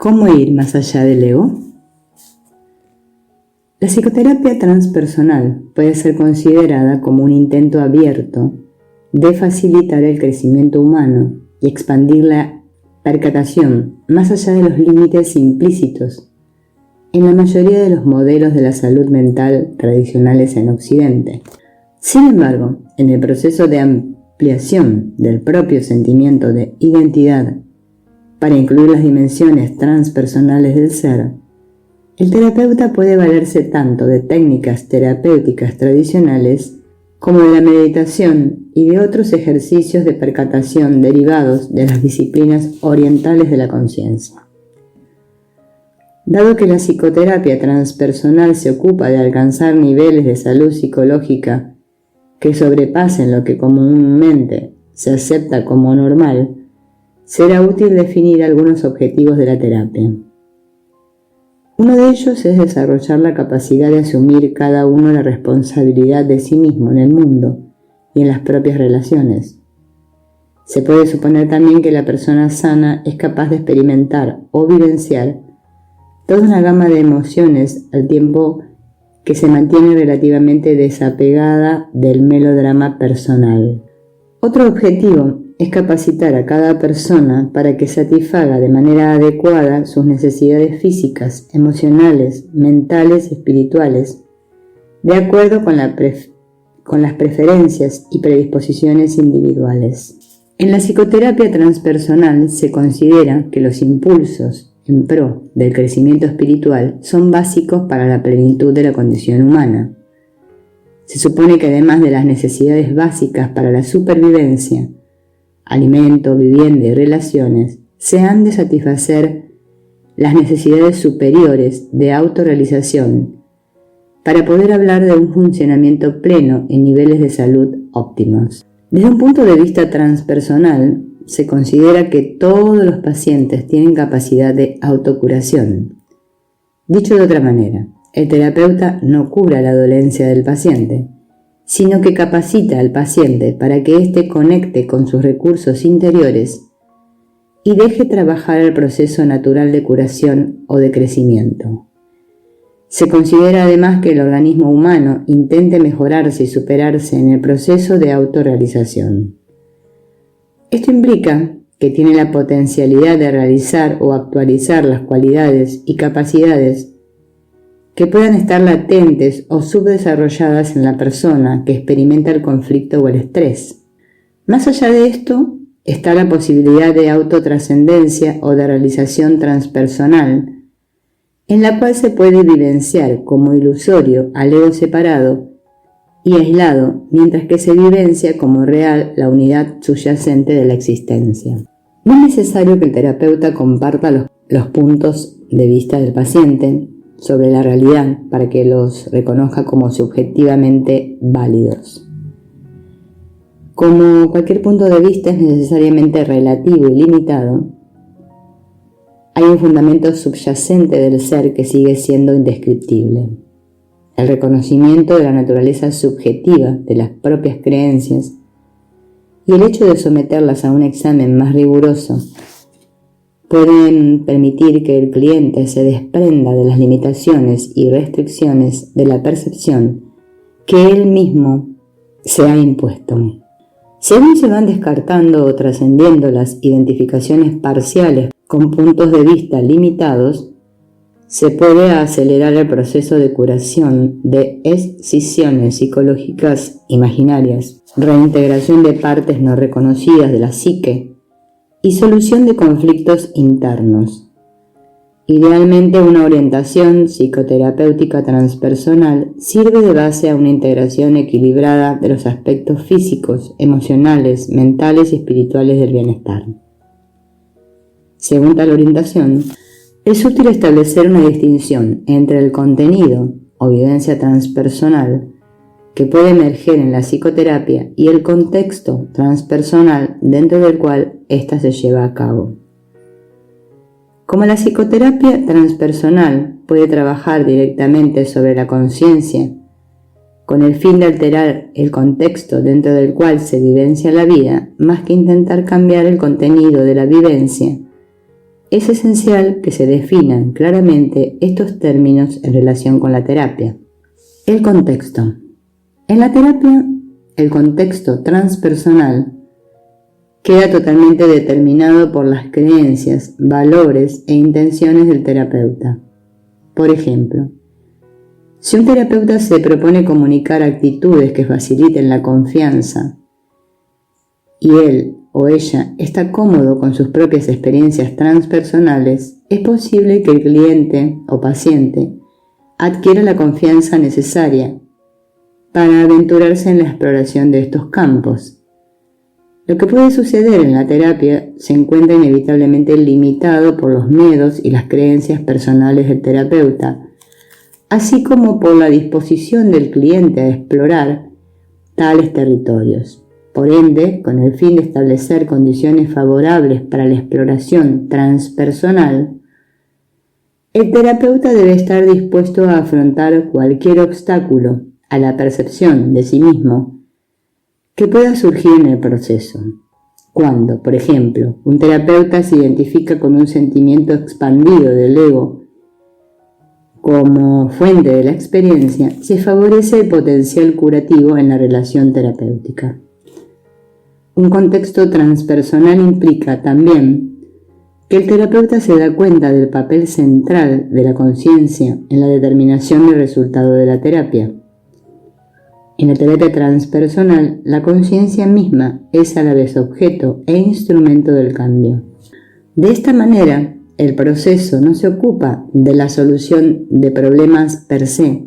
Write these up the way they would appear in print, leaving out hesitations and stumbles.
¿Cómo ir más allá del ego? La psicoterapia transpersonal puede ser considerada como un intento abierto de facilitar el crecimiento humano y expandir la percatación más allá de los límites implícitos en la mayoría de los modelos de la salud mental tradicionales en Occidente. Sin embargo, en el proceso de ampliación del propio sentimiento de identidad para incluir las dimensiones transpersonales del ser, el terapeuta puede valerse tanto de técnicas terapéuticas tradicionales como de la meditación y de otros ejercicios de percatación derivados de las disciplinas orientales de la conciencia. Dado que la psicoterapia transpersonal se ocupa de alcanzar niveles de salud psicológica que sobrepasen lo que comúnmente se acepta como normal, será útil definir algunos objetivos de la terapia. Uno de ellos es desarrollar la capacidad de asumir cada uno la responsabilidad de sí mismo en el mundo y en las propias relaciones. Se puede suponer también que la persona sana es capaz de experimentar o vivenciar toda una gama de emociones al tiempo que se mantiene relativamente desapegada del melodrama personal. Otro objetivo es capacitar a cada persona para que satisfaga de manera adecuada sus necesidades físicas, emocionales, mentales y espirituales, de acuerdo con las preferencias y predisposiciones individuales. En la psicoterapia transpersonal se considera que los impulsos en pro del crecimiento espiritual son básicos para la plenitud de la condición humana. Se supone que además de las necesidades básicas para la supervivencia, alimento, vivienda y relaciones, se han de satisfacer las necesidades superiores de autorrealización para poder hablar de un funcionamiento pleno en niveles de salud óptimos. Desde un punto de vista transpersonal, se considera que todos los pacientes tienen capacidad de autocuración. Dicho de otra manera, el terapeuta no cura la dolencia del paciente, sino que capacita al paciente para que éste conecte con sus recursos interiores y deje trabajar el proceso natural de curación o de crecimiento. Se considera además que el organismo humano intente mejorarse y superarse en el proceso de autorrealización. Esto implica que tiene la potencialidad de realizar o actualizar las cualidades y capacidades que puedan estar latentes o subdesarrolladas en la persona que experimenta el conflicto o el estrés. Más allá de esto, está la posibilidad de autotrascendencia o de realización transpersonal, en la cual se puede vivenciar como ilusorio al ego separado y aislado, mientras que se vivencia como real la unidad subyacente de la existencia. No es necesario que el terapeuta comparta los puntos de vista del paciente sobre la realidad para que los reconozca como subjetivamente válidos. Como cualquier punto de vista es necesariamente relativo y limitado, hay un fundamento subyacente del ser que sigue siendo indescriptible. El reconocimiento de la naturaleza subjetiva de las propias creencias y el hecho de someterlas a un examen más riguroso pueden permitir que el cliente se desprenda de las limitaciones y restricciones de la percepción que él mismo se ha impuesto. Según se van descartando o trascendiendo las identificaciones parciales con puntos de vista limitados, se puede acelerar el proceso de curación de escisiones psicológicas imaginarias, reintegración de partes no reconocidas de la psique y solución de conflictos internos. Idealmente, una orientación psicoterapéutica transpersonal sirve de base a una integración equilibrada de los aspectos físicos, emocionales, mentales y espirituales del bienestar. Según tal orientación, es útil establecer una distinción entre el contenido o vivencia transpersonal que puede emerger en la psicoterapia y el contexto transpersonal dentro del cual ésta se lleva a cabo. Como la psicoterapia transpersonal puede trabajar directamente sobre la conciencia con el fin de alterar el contexto dentro del cual se vivencia la vida, más que intentar cambiar el contenido de la vivencia, es esencial que se definan claramente estos términos en relación con la terapia. El contexto. En la terapia, el contexto transpersonal queda totalmente determinado por las creencias, valores e intenciones del terapeuta. Por ejemplo, si un terapeuta se propone comunicar actitudes que faciliten la confianza y él o ella está cómodo con sus propias experiencias transpersonales, es posible que el cliente o paciente adquiera la confianza necesaria para aventurarse en la exploración de estos campos. Lo que puede suceder en la terapia se encuentra inevitablemente limitado por los miedos y las creencias personales del terapeuta, así como por la disposición del cliente a explorar tales territorios. Por ende, con el fin de establecer condiciones favorables para la exploración transpersonal, el terapeuta debe estar dispuesto a afrontar cualquier obstáculo a la percepción de sí mismo que pueda surgir en el proceso. Cuando, por ejemplo, un terapeuta se identifica con un sentimiento expandido del ego como fuente de la experiencia, se favorece el potencial curativo en la relación terapéutica. Un contexto transpersonal implica también que el terapeuta se da cuenta del papel central de la conciencia en la determinación del resultado de la terapia. En la terapia transpersonal, la conciencia misma es a la vez objeto e instrumento del cambio. De esta manera, el proceso no se ocupa de la solución de problemas per se,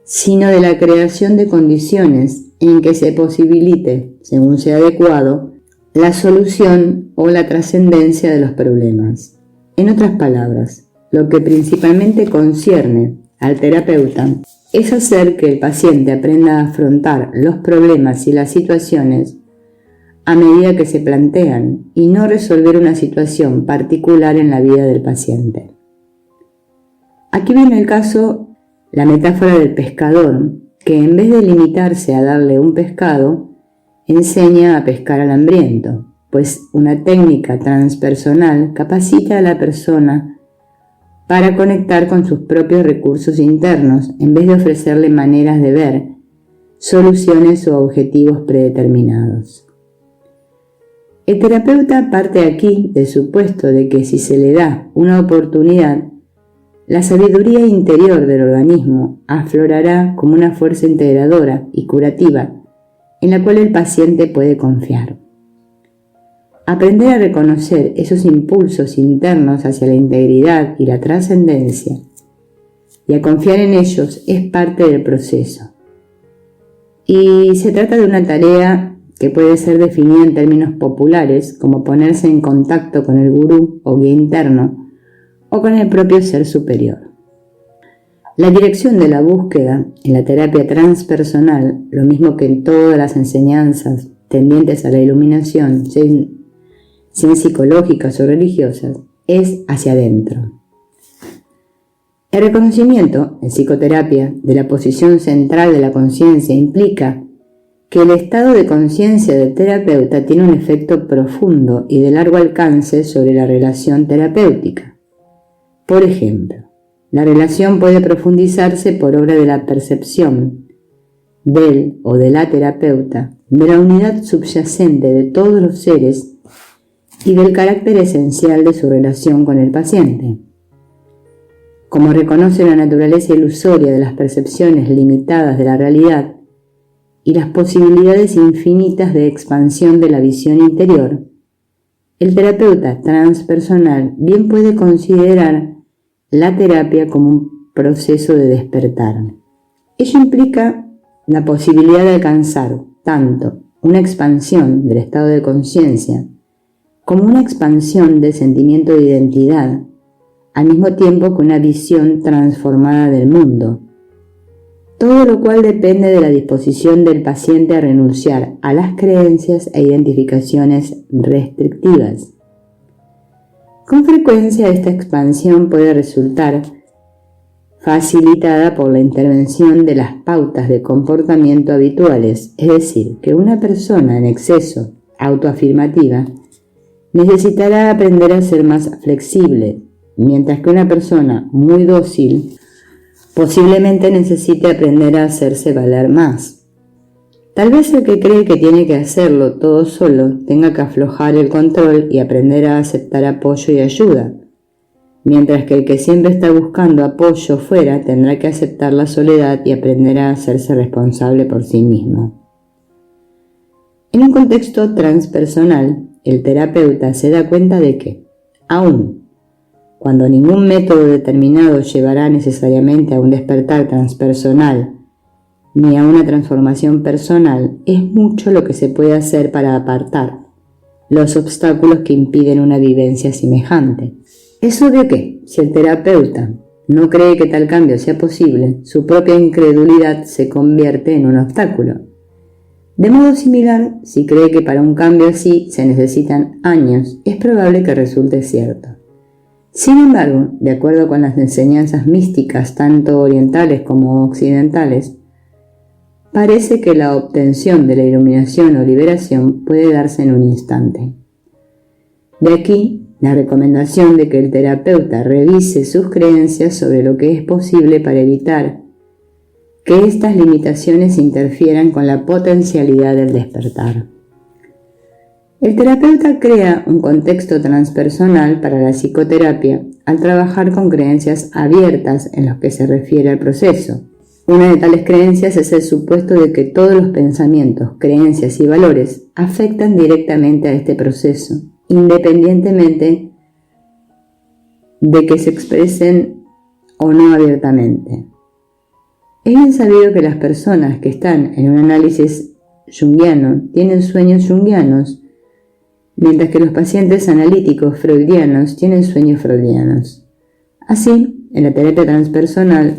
sino de la creación de condiciones en que se posibilite, según sea adecuado, la solución o la trascendencia de los problemas. En otras palabras, lo que principalmente concierne al terapeuta es hacer que el paciente aprenda a afrontar los problemas y las situaciones a medida que se plantean y no resolver una situación particular en la vida del paciente. Aquí viene el caso, la metáfora del pescador, que en vez de limitarse a darle un pescado, enseña a pescar al hambriento, pues una técnica transpersonal capacita a la persona para conectar con sus propios recursos internos en vez de ofrecerle maneras de ver, soluciones o objetivos predeterminados. El terapeuta parte aquí del supuesto de que si se le da una oportunidad, la sabiduría interior del organismo aflorará como una fuerza integradora y curativa en la cual el paciente puede confiar. Aprender a reconocer esos impulsos internos hacia la integridad y la trascendencia y a confiar en ellos es parte del proceso. Y se trata de una tarea que puede ser definida en términos populares como ponerse en contacto con el gurú o guía interno o con el propio ser superior. La dirección de la búsqueda en la terapia transpersonal, lo mismo que en todas las enseñanzas tendientes a la iluminación, sean psicológicas o religiosas, es hacia adentro. El reconocimiento, en psicoterapia, de la posición central de la conciencia implica que el estado de conciencia del terapeuta tiene un efecto profundo y de largo alcance sobre la relación terapéutica. Por ejemplo, la relación puede profundizarse por obra de la percepción del o de la terapeuta de la unidad subyacente de todos los seres y del carácter esencial de su relación con el paciente. Como reconoce la naturaleza ilusoria de las percepciones limitadas de la realidad y las posibilidades infinitas de expansión de la visión interior, el terapeuta transpersonal bien puede considerar la terapia como un proceso de despertar. Ello implica la posibilidad de alcanzar tanto una expansión del estado de conciencia como una expansión del sentimiento de identidad, al mismo tiempo que una visión transformada del mundo, todo lo cual depende de la disposición del paciente a renunciar a las creencias e identificaciones restrictivas. Con frecuencia esta expansión puede resultar facilitada por la intervención de las pautas de comportamiento habituales, es decir, que una persona en exceso autoafirmativa necesitará aprender a ser más flexible, mientras que una persona muy dócil posiblemente necesite aprender a hacerse valer más. Tal vez el que cree que tiene que hacerlo todo solo tenga que aflojar el control y aprender a aceptar apoyo y ayuda, mientras que el que siempre está buscando apoyo fuera tendrá que aceptar la soledad y aprender a hacerse responsable por sí mismo. En un contexto transpersonal, el terapeuta se da cuenta de que, aun cuando ningún método determinado llevará necesariamente a un despertar transpersonal ni a una transformación personal, es mucho lo que se puede hacer para apartar los obstáculos que impiden una vivencia semejante. Es obvio que, si el terapeuta no cree que tal cambio sea posible, su propia incredulidad se convierte en un obstáculo. De modo similar, si cree que para un cambio así se necesitan años, es probable que resulte cierto. Sin embargo, de acuerdo con las enseñanzas místicas tanto orientales como occidentales, parece que la obtención de la iluminación o liberación puede darse en un instante. De aquí la recomendación de que el terapeuta revise sus creencias sobre lo que es posible para evitar que estas limitaciones interfieran con la potencialidad del despertar. El terapeuta crea un contexto transpersonal para la psicoterapia al trabajar con creencias abiertas en lo que se refiere al proceso. Una de tales creencias es el supuesto de que todos los pensamientos, creencias y valores afectan directamente a este proceso, independientemente de que se expresen o no abiertamente. Es bien sabido que las personas que están en un análisis junguiano tienen sueños junguianos, mientras que los pacientes analíticos freudianos tienen sueños freudianos. Así, en la terapia transpersonal,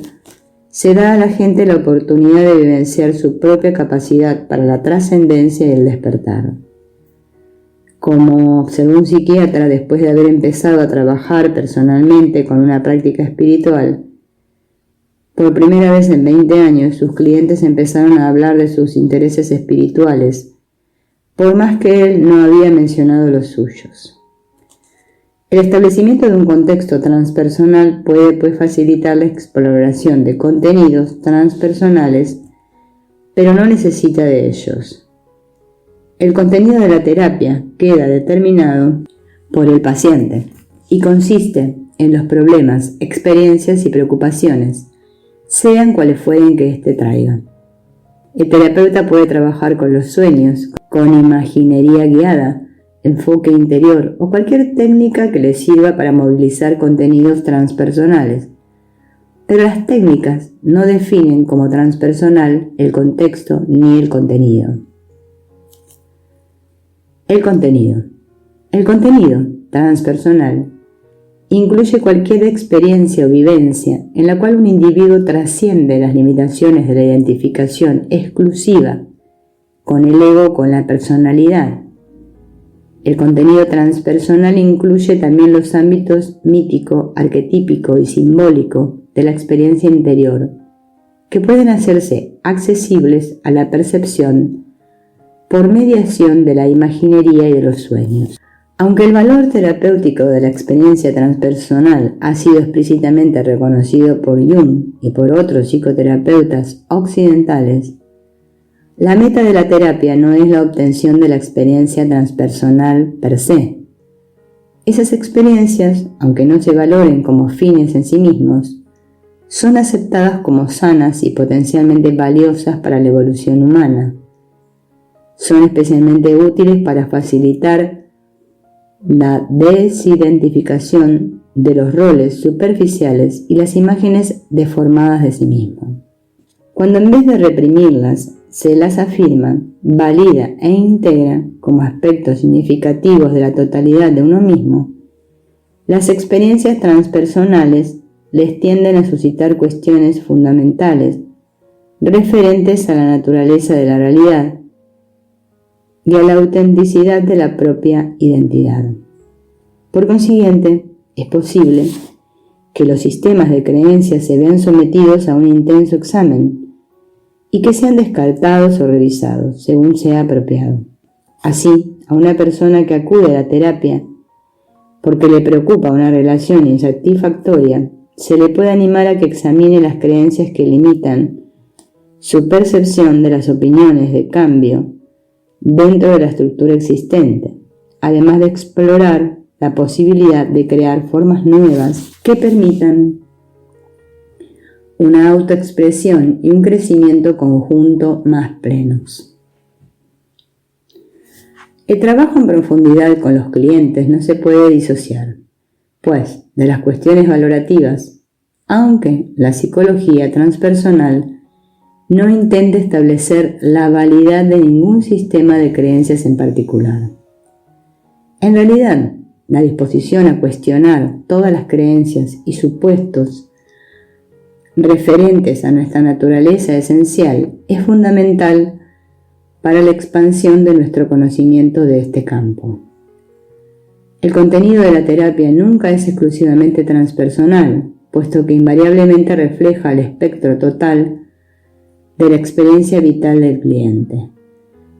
se da a la gente la oportunidad de vivenciar su propia capacidad para la trascendencia y el despertar. Como observó un psiquiatra después de haber empezado a trabajar personalmente con una práctica espiritual, por primera vez en 20 años sus clientes empezaron a hablar de sus intereses espirituales, por más que él no había mencionado los suyos. El establecimiento de un contexto transpersonal puede pues facilitar la exploración de contenidos transpersonales, pero no necesita de ellos. El contenido de la terapia queda determinado por el paciente y consiste en los problemas, experiencias y preocupaciones, sean cuales fueren que éste traiga. El terapeuta puede trabajar con los sueños, con imaginería guiada, enfoque interior o cualquier técnica que le sirva para movilizar contenidos transpersonales. Pero las técnicas no definen como transpersonal el contexto ni el contenido. El contenido transpersonal incluye cualquier experiencia o vivencia en la cual un individuo trasciende las limitaciones de la identificación exclusiva con el ego o con la personalidad. El contenido transpersonal incluye también los ámbitos mítico, arquetípico y simbólico de la experiencia interior, que pueden hacerse accesibles a la percepción por mediación de la imaginería y de los sueños. Aunque el valor terapéutico de la experiencia transpersonal ha sido explícitamente reconocido por Jung y por otros psicoterapeutas occidentales, la meta de la terapia no es la obtención de la experiencia transpersonal per se. Esas experiencias, aunque no se valoren como fines en sí mismos, son aceptadas como sanas y potencialmente valiosas para la evolución humana. Son especialmente útiles para facilitar la desidentificación de los roles superficiales y las imágenes deformadas de sí mismo. Cuando en vez de reprimirlas, se las afirma, valida e integra como aspectos significativos de la totalidad de uno mismo, las experiencias transpersonales les tienden a suscitar cuestiones fundamentales referentes a la naturaleza de la realidad y a la autenticidad de la propia identidad. Por consiguiente, es posible que los sistemas de creencias se vean sometidos a un intenso examen y que sean descartados o revisados, según sea apropiado. Así, a una persona que acude a la terapia porque le preocupa una relación insatisfactoria, se le puede animar a que examine las creencias que limitan su percepción de las opiniones de cambio dentro de la estructura existente, además de explorar la posibilidad de crear formas nuevas que permitan una autoexpresión y un crecimiento conjunto más plenos. El trabajo en profundidad con los clientes no se puede disociar, pues, de las cuestiones valorativas, aunque la psicología transpersonal no intenta establecer la validad de ningún sistema de creencias en particular. En realidad, la disposición a cuestionar todas las creencias y supuestos referentes a nuestra naturaleza esencial es fundamental para la expansión de nuestro conocimiento de este campo. El contenido de la terapia nunca es exclusivamente transpersonal, puesto que invariablemente refleja el espectro total de la experiencia vital del cliente.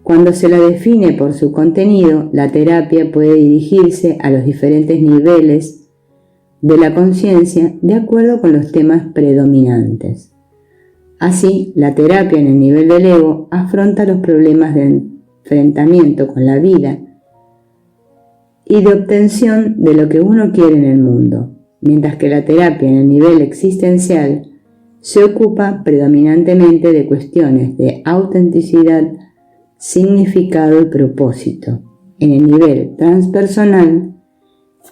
Cuando se la define por su contenido, la terapia puede dirigirse a los diferentes niveles de la conciencia de acuerdo con los temas predominantes. Así, la terapia en el nivel del ego afronta los problemas de enfrentamiento con la vida y de obtención de lo que uno quiere en el mundo, mientras que la terapia en el nivel existencial se ocupa predominantemente de cuestiones de autenticidad, significado y propósito. En el nivel transpersonal,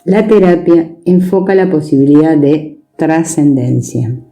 la terapia enfoca la posibilidad de trascendencia.